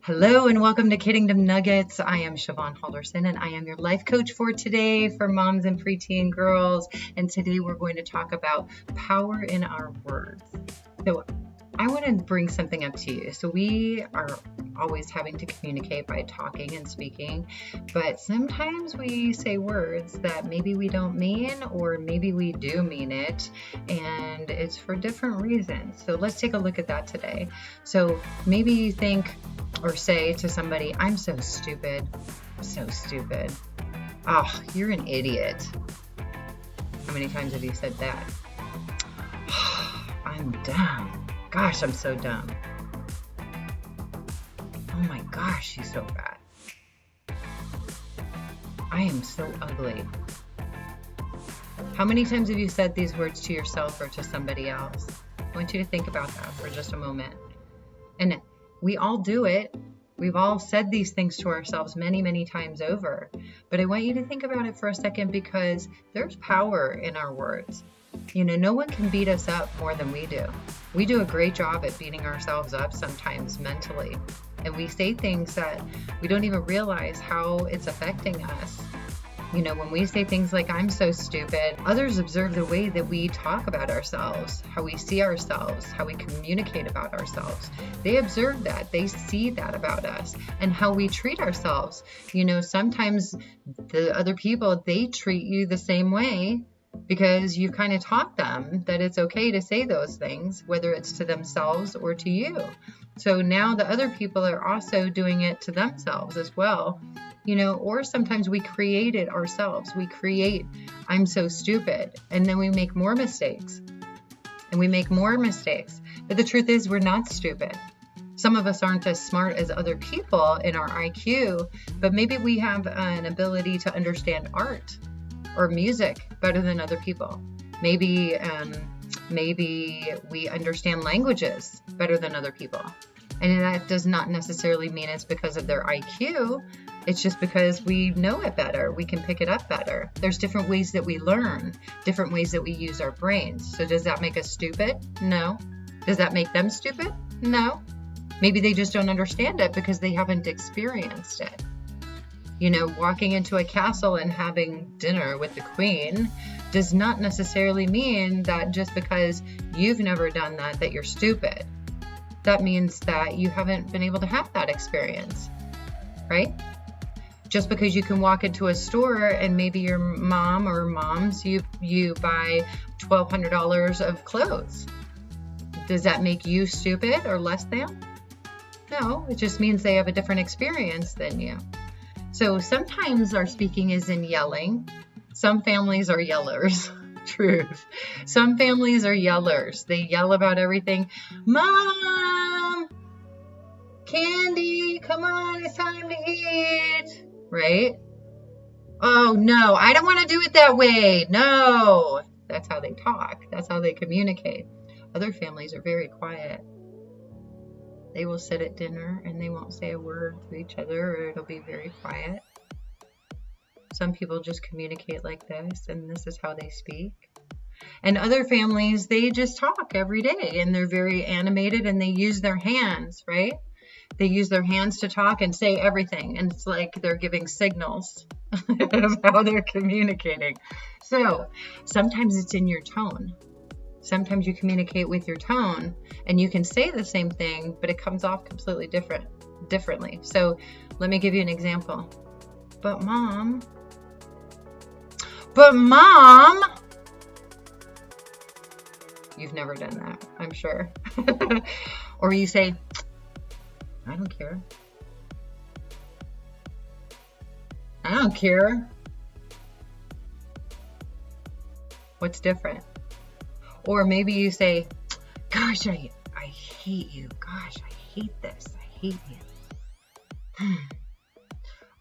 Hello and welcome to Kidingdom Nuggets. I am Siobhan Halderson and I am your life coach for today for moms and preteen girls. And today we're going to talk about power in our words. So I want to bring something up to you. So we are always having to communicate by talking and speaking, but sometimes we say words that maybe we don't mean, or maybe we do mean it, and it's for different reasons. So let's take a look at that today. So maybe you think or say to somebody, I'm so stupid, so stupid. Oh, you're an idiot. How many times have you said that? I'm dumb. Gosh, I'm so dumb. Oh my gosh, she's so fat. I am so ugly. How many times have you said these words to yourself or to somebody else? I want you to think about that for just a moment. And we all do it. We've all said these things to ourselves many, many times over. But I want you to think about it for a second, because there's power in our words. You know, no one can beat us up more than we do. We do a great job at beating ourselves up sometimes mentally. And we say things that we don't even realize how it's affecting us. You know, when we say things like, I'm so stupid, others observe the way that we talk about ourselves, how we see ourselves, how we communicate about ourselves. They observe that, they see that about us, and how we treat ourselves. You know, sometimes the other people, they treat you the same way because you've kind of taught them that it's okay to say those things, whether it's to themselves or to you. So now the other people are also doing it to themselves as well. You know, or sometimes we create it ourselves. We create, I'm so stupid, and then we make more mistakes. And we make more mistakes. But the truth is, we're not stupid. Some of us aren't as smart as other people in our IQ, but maybe we have an ability to understand art or music better than other people. Maybe we understand languages better than other people. And that does not necessarily mean it's because of their IQ. It's just because we know it better. We can pick it up better. There's different ways that we learn, different ways that we use our brains. So does that make us stupid? No. Does that make them stupid? No. Maybe they just don't understand it because they haven't experienced it. You know, walking into a castle and having dinner with the queen does not necessarily mean that just because you've never done that, that you're stupid. That means that you haven't been able to have that experience, right? Just because you can walk into a store and maybe your mom or moms, you buy $1,200 of clothes. Does that make you stupid or less than? No, it just means they have a different experience than you. So sometimes our speaking is in yelling. Some families are yellers. Truth. Some families are yellers. They yell about everything. Mom! Candy, come on, it's time to eat. Right? Oh, no, I don't want to do it that way. No. That's how they talk. That's how they communicate. Other families are very quiet. They will sit at dinner and they won't say a word to each other, or it'll be very quiet. Some people just communicate like this, and this is how they speak. And other families, they just talk every day, and they're very animated, and they use their hands, right? They use their hands to talk and say everything, and it's like they're giving signals of how they're communicating. So sometimes it's in your tone. Sometimes you communicate with your tone, and you can say the same thing, but it comes off completely differently. So let me give you an example. But mom, you've never done that, I'm sure. Or you say, I don't care. I don't care. What's different? Or maybe you say, gosh, I hate you. Gosh, I hate this. I hate you.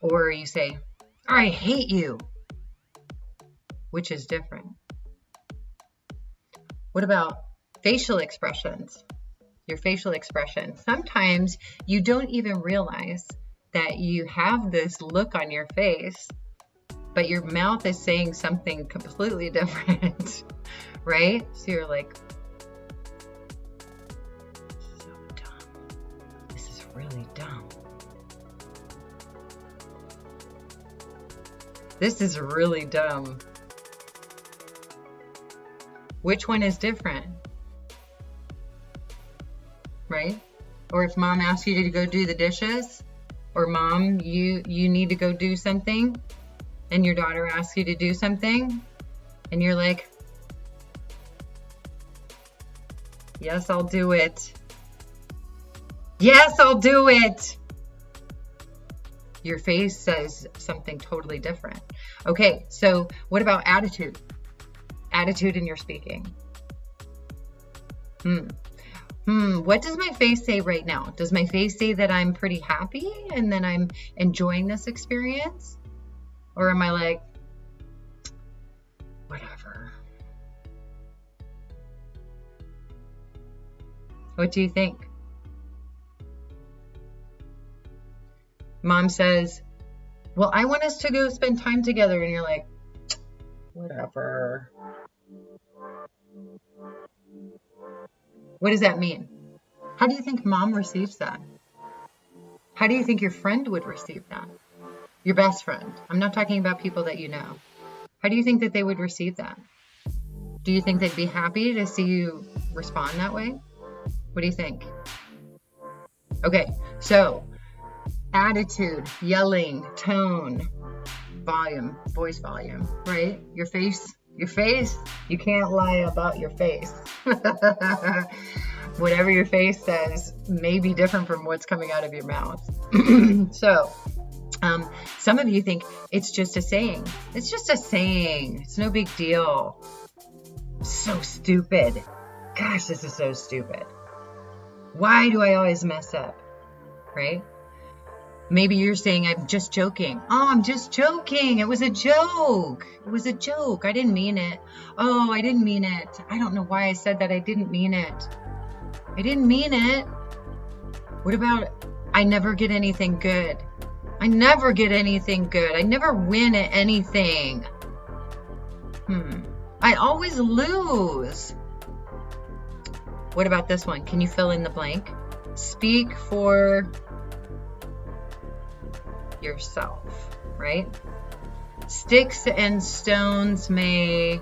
Or you say, I hate you. Which is different? What about facial expressions? Your facial expression. Sometimes you don't even realize that you have this look on your face, but your mouth is saying something completely different, right? So you're like, so dumb. This is really dumb. This is really dumb. Which one is different? Right? Or if mom asks you to go do the dishes, or mom, you need to go do something, and your daughter asks you to do something, and you're like, yes, I'll do it. Yes, I'll do it. Your face says something totally different. Okay, so what about attitude? Attitude in your speaking. What does my face say right now? Does my face say that I'm pretty happy and that I'm enjoying this experience? Or am I like, whatever? What do you think? Mom says, well, I want us to go spend time together. And you're like, whatever. What does that mean? How do you think mom receives that? How do you think your friend would receive that? Your best friend. I'm not talking about people that you know. How do you think that they would receive that? Do you think they'd be happy to see you respond that way? What do you think? Okay, so attitude, yelling, tone, volume, voice volume, right? Your face, you can't lie about your face. Whatever your face says may be different from what's coming out of your mouth. So, some of you think it's just a saying. It's just a saying. It's no big deal. So stupid. Gosh, this is so stupid. Why do I always mess up? Right? Maybe you're saying, I'm just joking. Oh, I'm just joking. It was a joke. It was a joke. I didn't mean it. Oh, I didn't mean it. I don't know why I said that. I didn't mean it. I didn't mean it. What about, I never get anything good? I never get anything good. I never win at anything. I always lose. What about this one? Can you fill in the blank? Speak for yourself, right? Sticks and stones may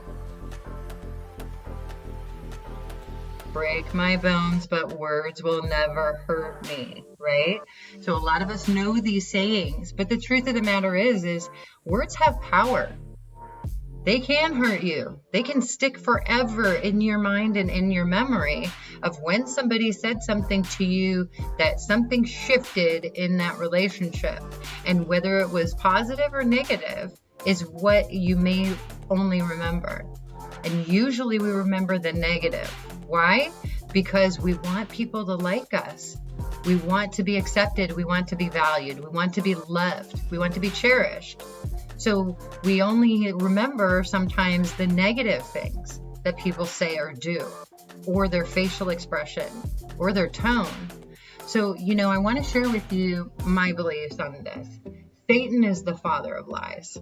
break my bones, but words will never hurt me, right? So a lot of us know these sayings, but the truth of the matter is words have power. They can hurt you. They can stick forever in your mind and in your memory of when somebody said something to you, that something shifted in that relationship. And whether it was positive or negative is what you may only remember. And usually we remember the negative. Why? Because we want people to like us. We want to be accepted. We want to be valued. We want to be loved. We want to be cherished. So we only remember sometimes the negative things that people say or do, or their facial expression, or their tone. So, I want to share with you my beliefs on this. Satan is the father of lies.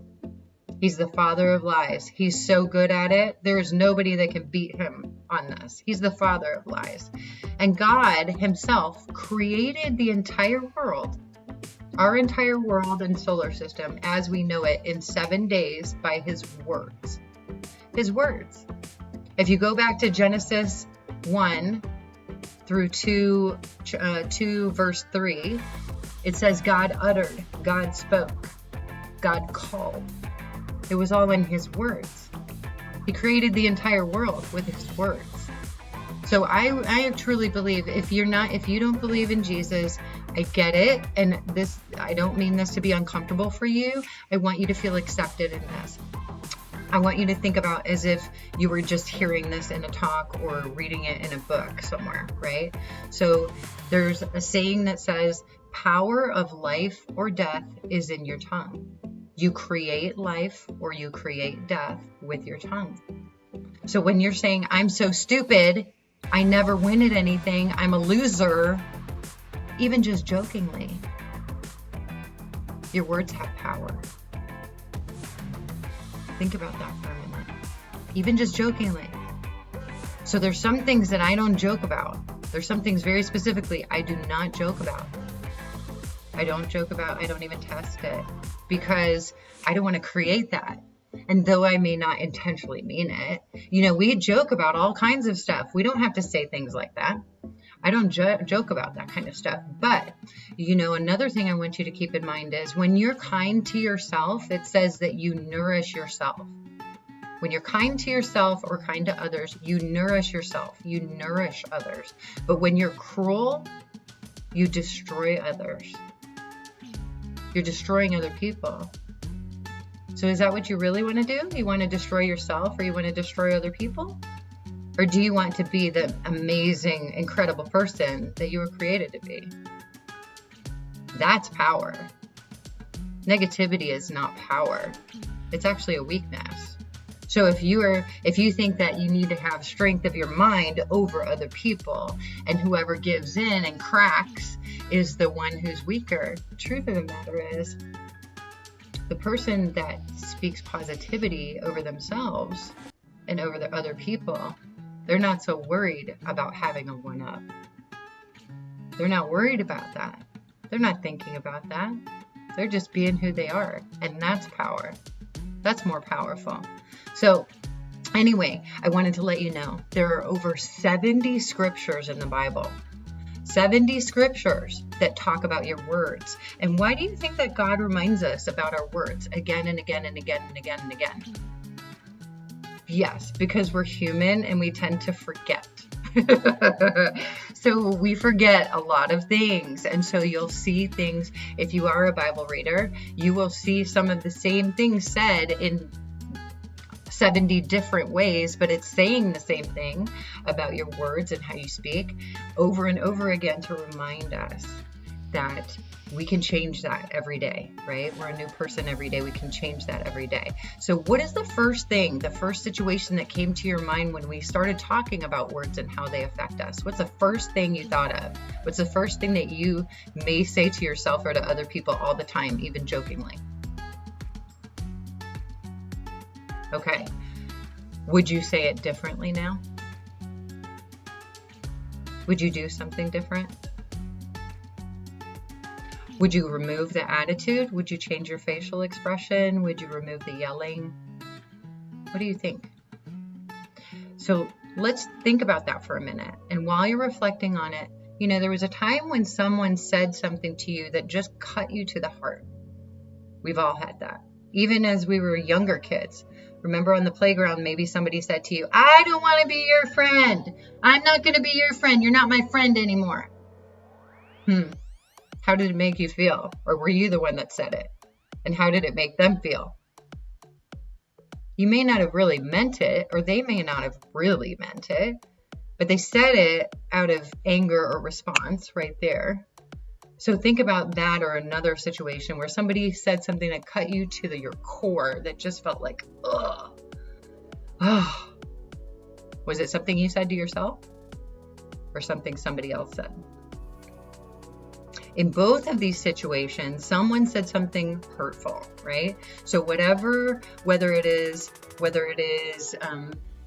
He's the father of lies. He's so good at it. There is nobody that can beat him on this. He's the father of lies. And God himself created the entire world, our entire world and solar system as we know it, in 7 days by his words. His words. If you go back to Genesis 1 through 2 verse 3, it says God uttered, God spoke, God called. It was all in his words. He created the entire world with his words. So I truly believe if you don't believe in Jesus, I get it. And I don't mean this to be uncomfortable for you. I want you to feel accepted in this. I want you to think about as if you were just hearing this in a talk or reading it in a book somewhere, right? So there's a saying that says, power of life or death is in your tongue. You create life or you create death with your tongue. So when you're saying, I'm so stupid, I never win at anything, I'm a loser, even just jokingly, your words have power. Think about that for a minute. Even just jokingly. So there's some things that I don't joke about. There's some things very specifically I do not joke about. I don't even test it because I don't want to create that. And though I may not intentionally mean it, we joke about all kinds of stuff. We don't have to say things like that. I don't joke about that kind of stuff. But, another thing I want you to keep in mind is when you're kind to yourself, it says that you nourish yourself. When you're kind to yourself or kind to others, you nourish yourself. You nourish others. But when you're cruel, you destroy others. You're destroying other people. So is that what you really want to do? You want to destroy yourself or you want to destroy other people? Or do you want to be the amazing, incredible person that you were created to be? That's power. Negativity is not power. It's actually a weakness. So if you think that you need to have strength of your mind over other people, and whoever gives in and cracks is the one who's weaker, the truth of the matter is, the person that speaks positivity over themselves and over the other people, they're not so worried about having a one-up. They're not worried about that. They're not thinking about that. They're just being who they are. And that's power. That's more powerful. So anyway, I wanted to let you know there are over 70 scriptures in the Bible. 70 scriptures that talk about your words. And why do you think that God reminds us about our words again and again and again and again and again? Yes, because we're human and we tend to forget. So we forget a lot of things. And so you'll see things, if you are a Bible reader, you will see some of the same things said in 70 different ways, but it's saying the same thing about your words and how you speak over and over again to remind us that we can change that every day, right? We're a new person every day. We can change that every day. So what is the first situation that came to your mind when we started talking about words and how they affect us? What's the first thing you thought of? What's the first thing that you may say to yourself or to other people all the time, even jokingly? Okay. Would you say it differently now? Would you do something different? Would you remove the attitude? Would you change your facial expression? Would you remove the yelling? What do you think? So let's think about that for a minute. And while you're reflecting on it, there was a time when someone said something to you that just cut you to the heart. We've all had that. Even as we were younger kids. Remember on the playground, maybe somebody said to you, I don't want to be your friend. I'm not going to be your friend. You're not my friend anymore. How did it make you feel? Or were you the one that said it? And how did it make them feel? You may not have really meant it, or they may not have really meant it, but they said it out of anger or response right there. So think about that or another situation where somebody said something that cut you to your core that just felt like, ugh. Was it something you said to yourself or something somebody else said? In both of these situations, someone said something hurtful, right? So whether it is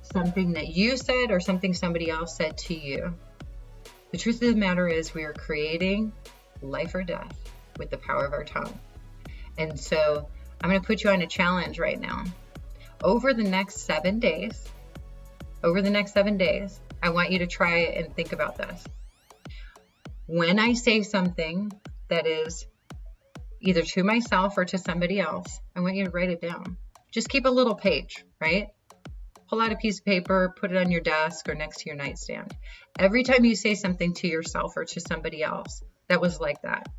something that you said or something somebody else said to you, the truth of the matter is we are creating life or death with the power of our tongue. And so I'm going to put you on a challenge right now. Over the next 7 days, I want you to try and think about this. When I say something that is either to myself or to somebody else, I want you to write it down. Just keep a little page, right? Pull out a piece of paper, put it on your desk or next to your nightstand. Every time you say something to yourself or to somebody else that was like that,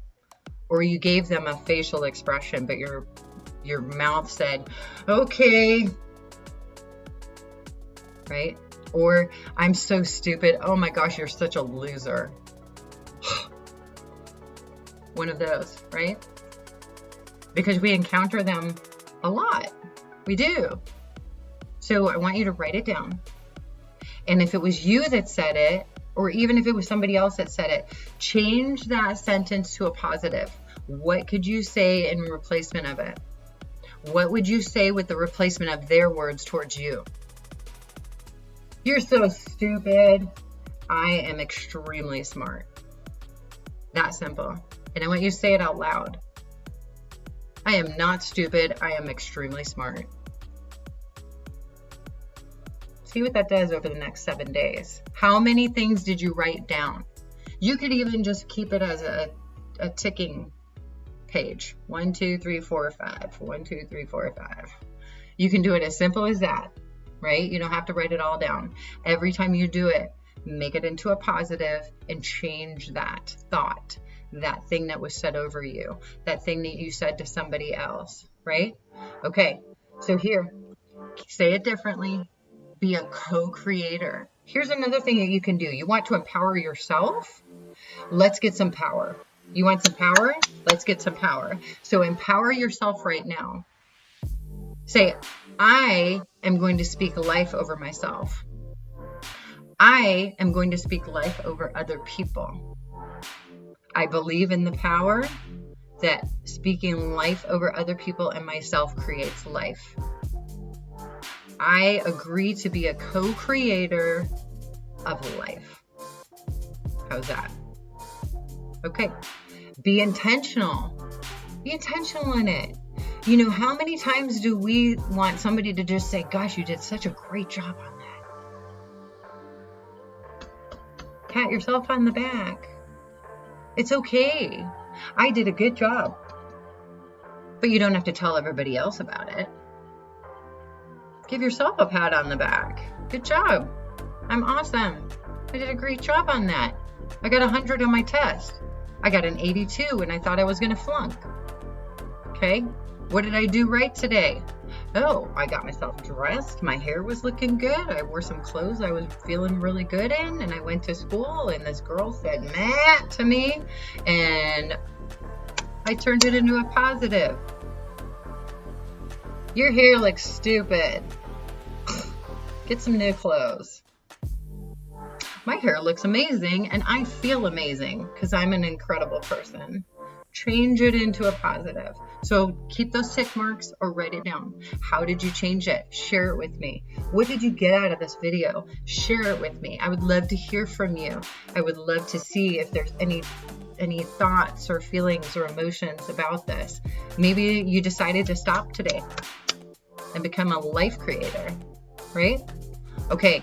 or you gave them a facial expression, but your mouth said, okay, right? Or I'm so stupid. Oh my gosh, you're such a loser. One of those, right? Because we encounter them a lot. We do. So I want you to write it down. And if it was you that said it, or even if it was somebody else that said it, change that sentence to a positive. What could you say in replacement of it? What would you say with the replacement of their words towards you? You're so stupid. I am extremely smart. That simple. And I want you to say it out loud. I am not stupid. I am extremely smart. See what that does over the next 7 days. How many things did you write down? You could even just keep it as a ticking page. 1, 2, 3, 4, 5. 1, 2, 3, 4, 5. You can do it as simple as that, right? You don't have to write it all down. Every time you do it, make it into a positive and change that thought, that thing that was said over you, that thing that you said to somebody else, right? Okay, so here, say it differently. Be a co-creator. Here's another thing that you can do. You want to empower yourself? Let's get some power. You want some power? Let's get some power. So empower yourself right now. Say, I am going to speak life over myself. I am going to speak life over other people. I believe in the power that speaking life over other people and myself creates life. I agree to be a co-creator of life. How's that? Okay. Be intentional. Be intentional in it. You know, how many times do we want somebody to just say, gosh, you did such a great job on that? Pat yourself on the back. It's okay. I did a good job. But you don't have to tell everybody else about it. Give yourself a pat on the back. Good job. I'm awesome. I did a great job on that. I got 100 on my test. I got an 82 and I thought I was going to flunk. Okay. What did I do right today? Oh, I got myself dressed. My hair was looking good. I wore some clothes I was feeling really good in. And I went to school and this girl said, Matt, to me. And I turned it into a positive. Your hair looks stupid. Get some new clothes. My hair looks amazing and I feel amazing because I'm an incredible person. Change it into a positive. So keep those tick marks or write it down. How did you change it? Share it with me. What did you get out of this video? Share it with me. I would love to hear from you. I would love to see if there's any thoughts or feelings or emotions about this. Maybe you decided to stop today and become a life creator, right? Okay.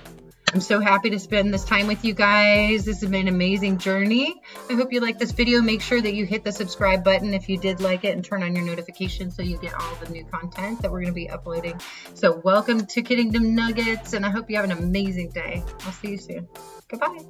I'm so happy to spend this time with you guys. This has been an amazing journey. I hope you like this video. Make sure that you hit the subscribe button if you did like it and turn on your notifications so you get all the new content that we're going to be uploading. So welcome to Kidingdom Nuggets, and I hope you have an amazing day. I'll see you soon. Goodbye.